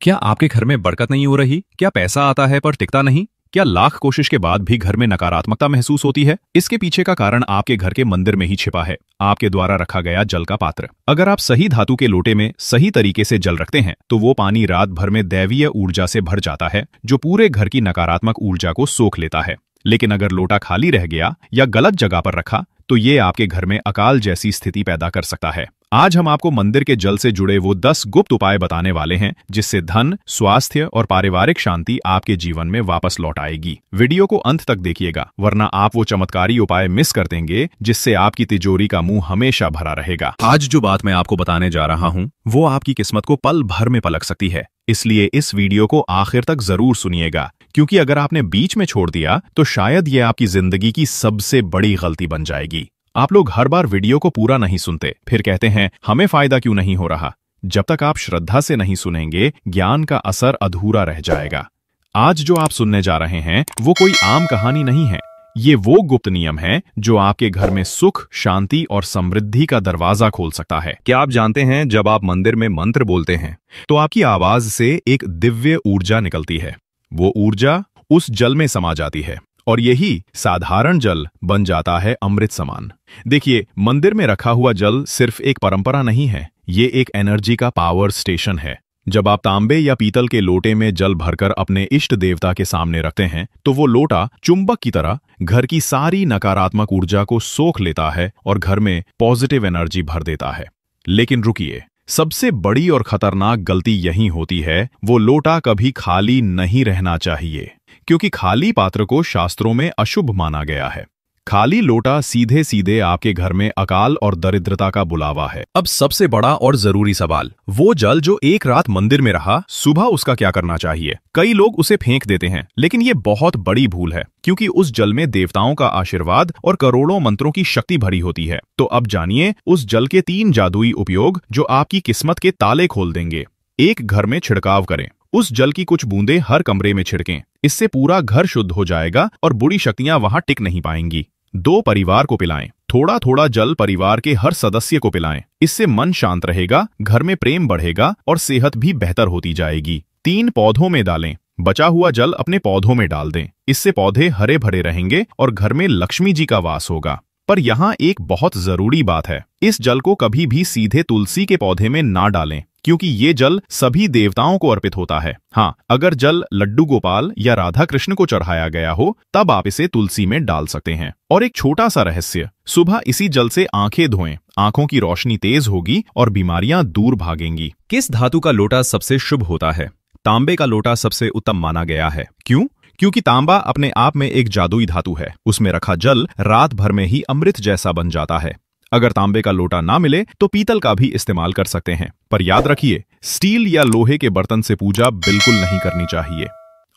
क्या आपके घर में बरकत नहीं हो रही? क्या पैसा आता है पर टिकता नहीं? क्या लाख कोशिश के बाद भी घर में नकारात्मकता महसूस होती है? इसके पीछे का कारण आपके घर के मंदिर में ही छिपा है, आपके द्वारा रखा गया जल का पात्र। अगर आप सही धातु के लोटे में सही तरीके से जल रखते हैं तो वो पानी रात भर में दैवीय ऊर्जा से भर जाता है, जो पूरे घर की नकारात्मक ऊर्जा को सोख लेता है। लेकिन अगर लोटा खाली रह गया या गलत जगह पर रखा तो ये आपके घर में अकाल जैसी स्थिति पैदा कर सकता है। आज हम आपको मंदिर के जल से जुड़े वो 10 गुप्त उपाय बताने वाले हैं, जिससे धन, स्वास्थ्य और पारिवारिक शांति आपके जीवन में वापस लौट आएगी। वीडियो को अंत तक देखिएगा, वरना आप वो चमत्कारी उपाय मिस कर देंगे जिससे आपकी तिजोरी का मुंह हमेशा भरा रहेगा। आज जो बात मैं आपको बताने जा रहा हूँ वो आपकी किस्मत को पल भर में पलट सकती है, इसलिए इस वीडियो को आखिर तक जरूर सुनिएगा, क्योंकि अगर आपने बीच में छोड़ दिया तो शायद ये आपकी जिंदगी की सबसे बड़ी गलती बन जाएगी। आप लोग हर बार वीडियो को पूरा नहीं सुनते, फिर कहते हैं हमें फायदा क्यों नहीं हो रहा। जब तक आप श्रद्धा से नहीं सुनेंगे, ज्ञान का असर अधूरा रह जाएगा। आज जो आप सुनने जा रहे हैं वो कोई आम कहानी नहीं है, ये वो गुप्त नियम है जो आपके घर में सुख, शांति और समृद्धि का दरवाजा खोल सकता है। क्या आप जानते हैं, जब आप मंदिर में मंत्र बोलते हैं तो आपकी आवाज से एक दिव्य ऊर्जा निकलती है। वो ऊर्जा उस जल में समा जाती है और यही साधारण जल बन जाता है अमृत समान। देखिए, मंदिर में रखा हुआ जल सिर्फ एक परंपरा नहीं है, ये एक एनर्जी का पावर स्टेशन है। जब आप तांबे या पीतल के लोटे में जल भरकर अपने इष्ट देवता के सामने रखते हैं तो वो लोटा चुंबक की तरह घर की सारी नकारात्मक ऊर्जा को सोख लेता है और घर में पॉजिटिव एनर्जी भर देता है। लेकिन रुकिए, सबसे बड़ी और खतरनाक गलती यही होती है, वो लोटा कभी खाली नहीं रहना चाहिए, क्योंकि खाली पात्र को शास्त्रों में अशुभ माना गया है। खाली लोटा सीधे सीधे आपके घर में अकाल और दरिद्रता का बुलावा है। अब सबसे बड़ा और जरूरी सवाल, वो जल जो एक रात मंदिर में रहा, सुबह उसका क्या करना चाहिए? कई लोग उसे फेंक देते हैं, लेकिन ये बहुत बड़ी भूल है, क्योंकि उस जल में देवताओं का आशीर्वाद और करोड़ों मंत्रों की शक्ति भरी होती है। तो अब जानिए उस जल के 3 जादुई उपयोग जो आपकी किस्मत के ताले खोल देंगे। 1, घर में छिड़काव करें। उस जल की कुछ बूंदें हर कमरे में छिड़कें, इससे पूरा घर शुद्ध हो जाएगा और बुरी शक्तियां वहां टिक नहीं पाएंगी। 2, परिवार को पिलाएं। थोड़ा थोड़ा जल परिवार के हर सदस्य को पिलाएं, इससे मन शांत रहेगा, घर में प्रेम बढ़ेगा और सेहत भी बेहतर होती जाएगी। 3, पौधों में डालें। बचा हुआ जल अपने पौधों में डाल दें, इससे पौधे हरे भरे रहेंगे और घर में लक्ष्मी जी का वास होगा। पर यहाँ एक बहुत जरूरी बात है, इस जल को कभी भी सीधे तुलसी के पौधे में ना डालें, क्योंकि ये जल सभी देवताओं को अर्पित होता है। हाँ, अगर जल लड्डू गोपाल या राधा कृष्ण को चढ़ाया गया हो तब आप इसे तुलसी में डाल सकते हैं। और एक छोटा सा रहस्य, सुबह इसी जल से आंखें धोएं, आंखों की रोशनी तेज होगी और बीमारियां दूर भागेंगी। किस धातु का लोटा सबसे शुभ होता है? तांबे का लोटा सबसे उत्तम माना गया है। क्यों? क्योंकि तांबा अपने आप में एक जादुई धातु है, उसमें रखा जल रात भर में ही अमृत जैसा बन जाता है। अगर तांबे का लोटा ना मिले तो पीतल का भी इस्तेमाल कर सकते हैं, पर याद रखिए, स्टील या लोहे के बर्तन से पूजा बिल्कुल नहीं करनी चाहिए।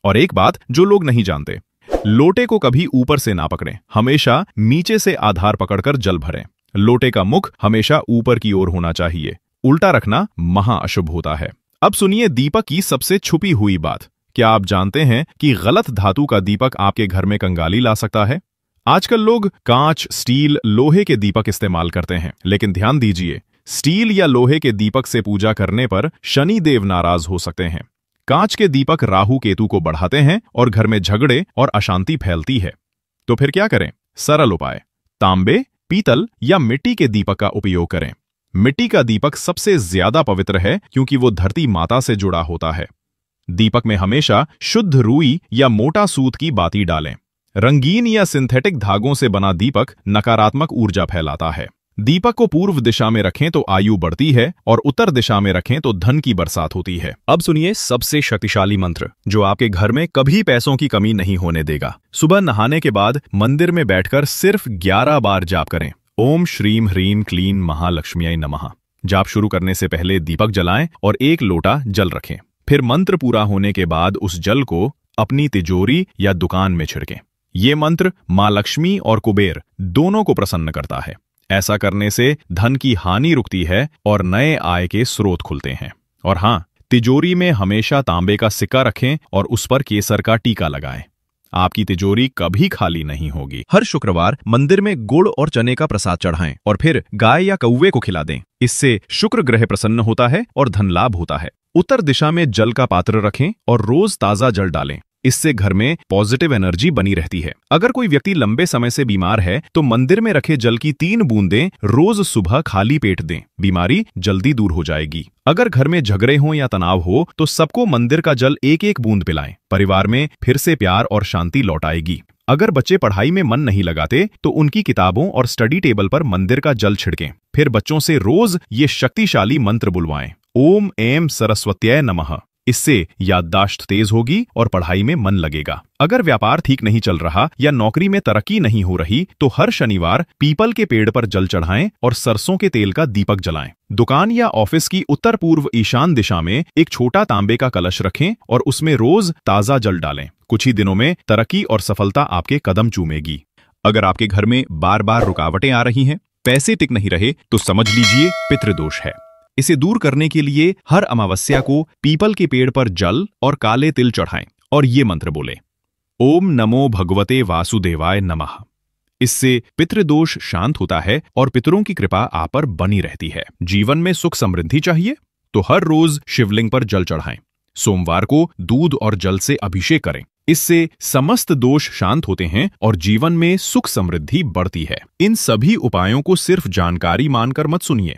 और एक बात जो लोग नहीं जानते, लोटे को कभी ऊपर से ना पकड़ें, हमेशा नीचे से आधार पकड़कर जल भरें। लोटे का मुख हमेशा ऊपर की ओर होना चाहिए, उल्टा रखना महाअशुभ होता है। अब सुनिए दीपक की सबसे छुपी हुई बात। क्या आप जानते हैं कि गलत धातु का दीपक आपके घर में कंगाली ला सकता है? आजकल लोग कांच, स्टील, लोहे के दीपक इस्तेमाल करते हैं, लेकिन ध्यान दीजिए, स्टील या लोहे के दीपक से पूजा करने पर शनि देव नाराज हो सकते हैं। कांच के दीपक राहु केतु को बढ़ाते हैं और घर में झगड़े और अशांति फैलती है। तो फिर क्या करें? सरल उपाय, तांबे, पीतल या मिट्टी के दीपक का उपयोग करें। मिट्टी का दीपक सबसे ज्यादा पवित्र है, क्योंकि वो धरती माता से जुड़ा होता है। दीपक में हमेशा शुद्ध रुई या मोटा सूत की बाती डालें। रंगीन या सिंथेटिक धागों से बना दीपक नकारात्मक ऊर्जा फैलाता है। दीपक को पूर्व दिशा में रखें तो आयु बढ़ती है और उत्तर दिशा में रखें तो धन की बरसात होती है। अब सुनिए सबसे शक्तिशाली मंत्र जो आपके घर में कभी पैसों की कमी नहीं होने देगा। सुबह नहाने के बाद मंदिर में बैठकर सिर्फ 11 बार जाप करें। ओम श्रीम ह्रीम क्लीम महालक्ष्म्यै नमः। जाप शुरू करने से पहले दीपक जलाएं और 1 लोटा जल रखें। फिर मंत्र पूरा होने के बाद उस जल को अपनी तिजोरी या दुकान में छिड़कें। ये मंत्र मां लक्ष्मी और कुबेर दोनों को प्रसन्न करता है। ऐसा करने से धन की हानि रुकती है और नए आय के स्रोत खुलते हैं। और हाँ, तिजोरी में हमेशा तांबे का सिक्का रखें और उस पर केसर का टीका लगाएं। आपकी तिजोरी कभी खाली नहीं होगी। हर शुक्रवार मंदिर में गुड़ और चने का प्रसाद चढ़ाएं और फिर गाय या कौवे को खिला दें। इससे शुक्र ग्रह प्रसन्न होता है और धन लाभ होता है। उत्तर दिशा में जल का पात्र रखें और रोज ताजा जल डालें। इससे घर में पॉजिटिव एनर्जी बनी रहती है। अगर कोई व्यक्ति लंबे समय से बीमार है तो मंदिर में रखे जल की 3 बूंदें रोज सुबह खाली पेट दें। बीमारी जल्दी दूर हो जाएगी। अगर घर में झगड़े हो या तनाव हो तो सबको मंदिर का जल एक एक बूंद पिलाएं। परिवार में फिर से प्यार और शांति लौट आएगी। अगर बच्चे पढ़ाई में मन नहीं लगाते तो उनकी किताबों और स्टडी टेबल पर मंदिर का जल छिड़कें। फिर बच्चों से रोज ये शक्तिशाली मंत्र बुलवाएं, ओम ऐं सरस्वत्यै नमः। इससे याददाश्त तेज होगी और पढ़ाई में मन लगेगा। अगर व्यापार ठीक नहीं चल रहा या नौकरी में तरक्की नहीं हो रही तो हर शनिवार पीपल के पेड़ पर जल चढ़ाएं और सरसों के तेल का दीपक जलाएं। दुकान या ऑफिस की उत्तर पूर्व ईशान दिशा में एक छोटा तांबे का कलश रखें और उसमें रोज ताजा जल डालें। कुछ ही दिनों में तरक्की और सफलता आपके कदम चूमेगी। अगर आपके घर में बार बार रुकावटें आ रही हैं, पैसे टिक नहीं रहे, तो समझ लीजिए पितृदोष है। इसे दूर करने के लिए हर अमावस्या को पीपल के पेड़ पर जल और काले तिल चढ़ाएं और ये मंत्र बोलें, ओम नमो भगवते वासुदेवाय नमः। इससे पितृदोष शांत होता है और पितरों की कृपा आप पर बनी रहती है। जीवन में सुख समृद्धि चाहिए तो हर रोज शिवलिंग पर जल चढ़ाएं। सोमवार को दूध और जल से अभिषेक करें। इससे समस्त दोष शांत होते हैं और जीवन में सुख समृद्धि बढ़ती है। इन सभी उपायों को सिर्फ जानकारी मानकर मत सुनिए,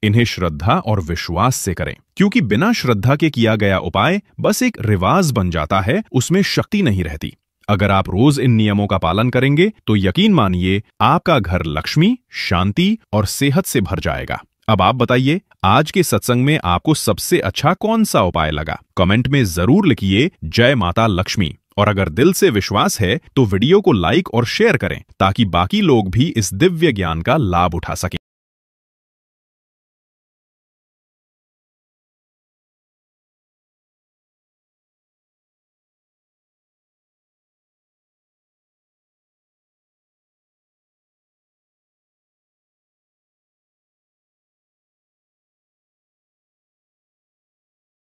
इन्हें श्रद्धा और विश्वास से करें, क्योंकि बिना श्रद्धा के किया गया उपाय बस एक रिवाज बन जाता है, उसमें शक्ति नहीं रहती। अगर आप रोज इन नियमों का पालन करेंगे तो यकीन मानिए आपका घर लक्ष्मी, शांति और सेहत से भर जाएगा। अब आप बताइए, आज के सत्संग में आपको सबसे अच्छा कौन सा उपाय लगा? कमेंट में जरूर लिखिए जय माता लक्ष्मी। और अगर दिल से विश्वास है तो वीडियो को लाइक और शेयर करें ताकि बाकी लोग भी इस दिव्य ज्ञान का लाभ उठा सकें।